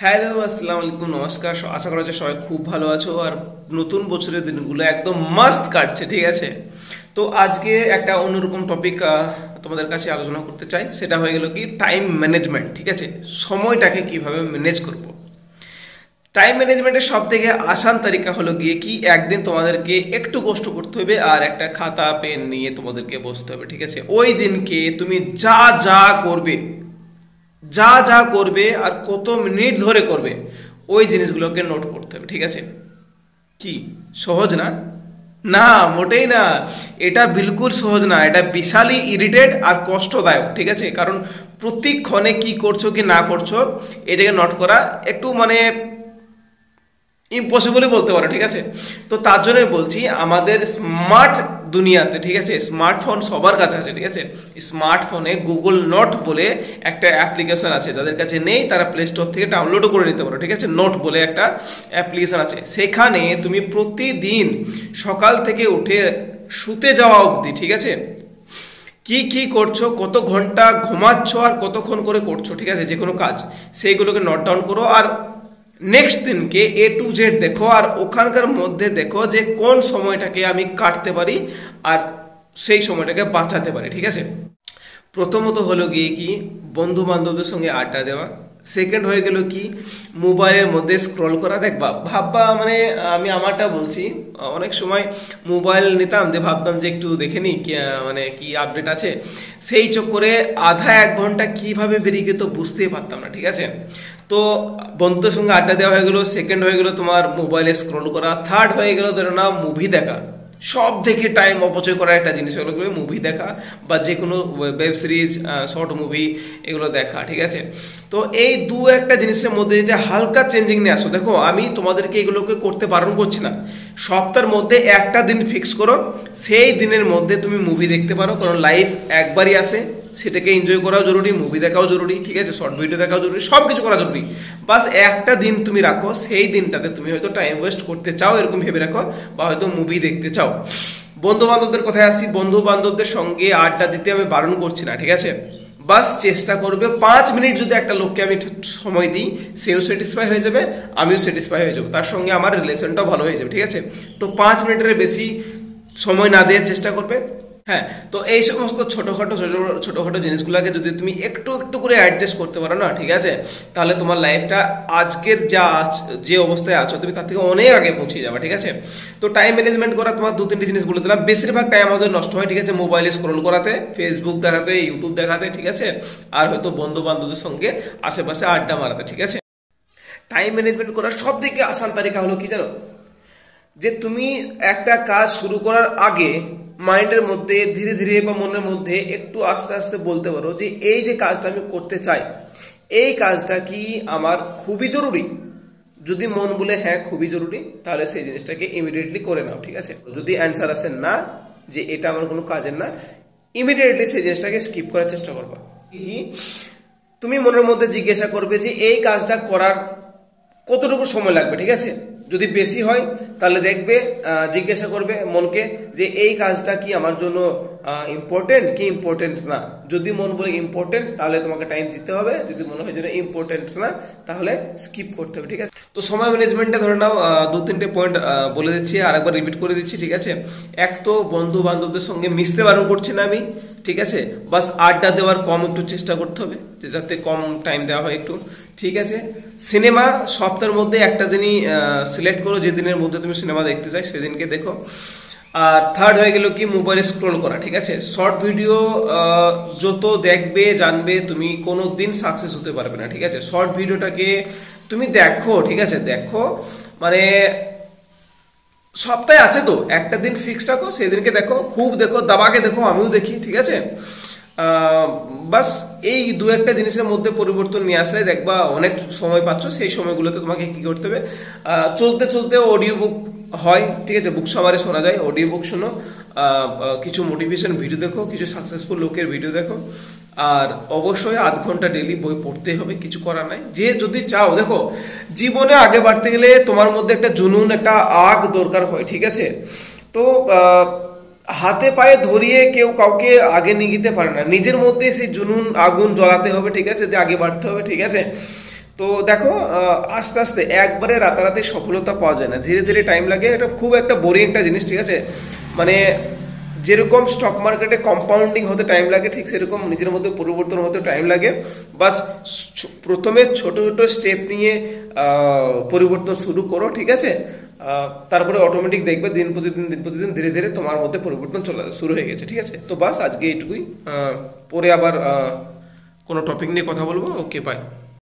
Hello, আসসালামু আলাইকুম, নমস্কার। আশা করা যায় সবাই খুব ভালো আছো আর নতুন বছরের দিনগুলো একদম মাস্ত কাটছে, ঠিক আছে। তো আজকে একটা অন্যরকম টপিক তোমাদের কাছে আলোচনা করতে চাই। সেটা হয়ে গেল কি টাইম ম্যানেজমেন্ট, ঠিক আছে। সময়টাকে কিভাবে ম্যানেজ করব। টাইম ম্যানেজমেন্টের সব থেকে আসান তালিকা হলো গিয়ে কি একদিন তোমাদেরকে একটু কষ্ট করতে হবে আর একটা খাতা পেন নিয়ে তোমাদেরকে বসতে হবে, ঠিক আছে। ওই দিনকে তুমি যা যা করবে, যা যা করবে আর কত মিনিট ধরে করবে ওই জিনিসগুলোকে নোট করতে হবে, ঠিক আছে। কি সহজ না? না, মোটেই না। এটা বিলকুল সহজ না, এটা বিশালই ইরিটেট আর কষ্টদায়ক, ঠিক আছে। কারণ প্রতিক্ষণে কি করছো কি না করছো এটাকে নোট করা একটু ইম্পসিবলই বলতে পারো, ঠিক আছে। তো তার জন্যই বলছি আমাদের স্মার্ট দুনিয়াতে, ঠিক আছে, স্মার্টফোন সবার কাছে আছে, ঠিক আছে। স্মার্টফোনে গুগল নোট বলে একটা অ্যাপ্লিকেশন আছে, যাদের কাছে নেই তারা প্লে স্টোর থেকে ডাউনলোডও করে নিতে পারো, ঠিক আছে। নোট বলে একটা অ্যাপ্লিকেশন আছে, সেখানে তুমি প্রতিদিন সকাল থেকে উঠে শুতে যাওয়া অবধি, ঠিক আছে, কি কি করছো, কত ঘন্টা ঘুমাচ্ছ আর কতক্ষণ করে করছো, ঠিক আছে, যে কোনো কাজ সেইগুলোকে নোট ডাউন করো। আর নেক্সট দিনকে A to Z দেখো আর ওখানকার মধ্যে দেখো যে কোন সময়টাকে আমি কাটতে পারি আর সেই সময়টাকে বাঁচাতে পারি, ঠিক আছে। প্রথমত হলো গিয়ে কি বন্ধু বান্ধবদের সঙ্গে আড্ডা দেওয়া। সেকেন্ড হয়ে গেল কি মোবাইলের মধ্যে স্ক্রল করা। দেখবা ভাববা আমি আমারটা বলছি, অনেক সময় মোবাইল নিতাম দিয়ে ভাবতাম যে একটু দেখে নিই কি আপডেট আছে। সেই চক্করে আধা এক ঘন্টা কিভাবে বেরিয়ে যেত বুঝতেই পারতাম না, ঠিক আছে। তো বন্ধুদের সঙ্গে আড্ডা দেওয়া হয়ে গেলো, সেকেন্ড হয়ে গেলো তোমার মোবাইলে স্ক্রল করা, থার্ড হয়ে গেলো ধরো না মুভি দেখা। সব থেকে টাইম অপচয় করার একটা জিনিস হলো মুভি দেখা বা যে কোনো ওয়েব সিরিজ, শর্ট মুভি এগুলো দেখা, ঠিক আছে। তো এই দু একটা জিনিসের মধ্যে যদি হালকা চেঞ্জিং নিয়ে আসো, দেখো আমি তোমাদেরকে এগুলোকে করতে বারণ করছি না। সপ্তাহের মধ্যে একটা দিন ফিক্স করো, সেই দিনের মধ্যে তুমি মুভি দেখতে পারো, কারণ লাইফ একবারই আসে, সেটাকে এনজয় করাও জরুরি, মুভি দেখাও জরুরি, ঠিক আছে, শর্ট ভিডিও দেখাও জরুরি, সব কিছু করা জরুরি। বাস একটা দিন তুমি রাখো, সেই দিনটাতে তুমি হয়তো টাইম ওয়েস্ট করতে চাও এরকম ভেবে রাখো, বা হয়তো মুভি দেখতে চাও। বন্ধু বান্ধবদের কথায় আসি, বন্ধু বান্ধবদের সঙ্গে আড্ডা দিতে আমি বারণ করছি না, ঠিক আছে। বাস চেষ্টা করবে 5 মিনিট যদি একটা লোককে আমি সময় দিই, সেও স্যাটিসফাই হয়ে যাবে, আমিও স্যাটিসফাই হয়ে যাবো, তার সঙ্গে আমার রিলেশনটাও ভালো হয়ে যাবে, ঠিক আছে। তো 5 মিনিটের বেশি সময় না দেওয়ার চেষ্টা করবে। হ্যাঁ, তো এই সমস্ত ছোটোখাটো জিনিসগুলোকে যদি তুমি একটু একটু করে অ্যাডজাস্ট করতে পারো না, ঠিক আছে, তাহলে তোমার লাইফটা আজকের যে অবস্থায় আছো তুমি তার থেকে অনেক আগে পৌঁছে যাবে, ঠিক আছে। তো টাইম ম্যানেজমেন্ট করা তোমার দু তিনটি জিনিস বলে দিলাম। বেশিরভাগ টাইম আমাদের নষ্ট হয়, ঠিক আছে, মোবাইলে স্ক্রোল করাতে, ফেসবুক দেখাতে, ইউটিউব দেখাতে, ঠিক আছে, আর হয়তো বন্ধু বান্ধবদের সঙ্গে আশেপাশে আড্ডা মারাতে, ঠিক আছে। টাইম ম্যানেজমেন্ট করার সব থেকে আসান তালিকা হলো কি জানো, যে তুমি একটা কাজ শুরু করার আগে মাইন্ডের মধ্যে ধীরে ধীরে বা মনের মধ্যে একটু আস্তে আস্তে বলতে পারো যে এই যে কাজটা আমি করতে চাই, এই কাজটা কি আমার খুবই জরুরি। যদি মন বলে হ্যাঁ খুবই জরুরি, তাহলে সেই জিনিসটাকে ইমিডিয়েটলি করে নাও, ঠিক আছে। যদি অ্যান্সার আসে না, যে এটা আমার কোনো কাজের না, ইমিডিয়েটলি সেই জিনিসটাকে স্কিপ করার চেষ্টা করবা। কি তুমি মনের মধ্যে জিজ্ঞাসা করবে যে এই কাজটা করার কতটুকু সময় লাগবে, ঠিক আছে। যদি বেশি হয় তাহলে দেখবে জিজ্ঞাসা করবে মনকে যে এই কাজটা কি আমার জন্য ইম্পর্টেন্ট কি ইম্পর্টেন্ট না। যদি মন বলে ইম্পর্টেন্ট তাহলে তোমাকে টাইম দিতে হবে, যদি মনে হয় যে ইম্পর্টেন্ট না তাহলে স্কিপ করতে হবে, ঠিক আছে। তো সময় ম্যানেজমেন্টে ধরে নাও দু তিনটে পয়েন্ট বলে দিচ্ছি আর একবার রিপিট করে দিচ্ছি, ঠিক আছে। এক তো বন্ধু বান্ধবদের সঙ্গে মিশতে বারণ করছি না আমি, ঠিক আছে। বাস আড্ডা দেওয়ার কম একটু চেষ্টা করতে হবে, যাতে কম টাইম দেওয়া হয় একটু, ঠিক আছে। সিনেমা সপ্তাহের মধ্যে একটা দিনই সিলেক্ট করো, যে দিনের মধ্যে তুমি সিনেমা দেখতে চাই সেদিনকে দেখো। আর থার্ড হয়ে গেল কি মোবাইলে স্ক্রোল করা, ঠিক আছে। শর্ট ভিডিও যত দেখবে জানবে তুমি কোনো দিন সাকসেস হতে পারবে না, ঠিক আছে। শর্ট ভিডিওটাকে তুমি দেখো, ঠিক আছে, দেখো সপ্তাহে আছে তো একটা দিন ফিক্স রাখো, সেদিনকে দেখো, খুব দেখো, দাবাকে দেখো, আমিও দেখি, ঠিক আছে। বাস এই দু একটা জিনিসের মধ্যে পরিবর্তন নিয়ে আসলে দেখবা অনেক সময় পাচ্ছ। সেই সময়গুলোতে তোমাকে কি করতে হবে, চলতে চলতে অডিও বুক হয়, ঠিক আছে, বুক সামারে শোনা যায়, অডিও বুক শোনো, কিছু মোটিভেশন ভিডিও দেখো, কিছু সাকসেসফুল লোকের ভিডিও দেখো, আর অবশ্যই আধ ঘন্টা ডেলি বই পড়তে হবে, কিছু করার নাই। যে যদি চাও, দেখো জীবনে আগে বাড়তে গেলে তোমার মধ্যে একটা জুনুন, একটা আগ দরকার হয়, ঠিক আছে। তো হাতে পায়ে ধরিয়ে কেউ কাউকে আগে নিয়ে যেতে পারে না, নিজের মধ্যে সেই জুনুন আগুন জ্বলাতে হবে, ঠিক আছে, যে আগে বাড়তে হবে, ঠিক আছে। তো দেখো আস্তে আস্তে একবারে রাতারাতি সফলতা পাওয়া যায় না, ধীরে ধীরে টাইম লাগে। এটা খুব একটা বোরিং একটা জিনিস, ঠিক আছে? মানে যেরকম স্টক মার্কেটে কম্পাউন্ডিং হতে টাইম লাগে, ঠিক সেরকম নিজের মধ্যে পরিবর্তন হতে টাইম লাগে। বাস প্রথমে ছোট ছোট স্টেপ নিয়ে পরিবর্তন শুরু করো, ঠিক আছে? তারপরে অটোমেটিক দেখবে দিন প্রতিদিন ধীরে ধীরে তোমার মধ্যে পরিবর্তন শুরু হয়ে গেছে, ঠিক আছে? তো বাস আজকে এইটুকুই, পরে আবার কোনো টপিক নিয়ে কথা বলবো। ওকে, বাই।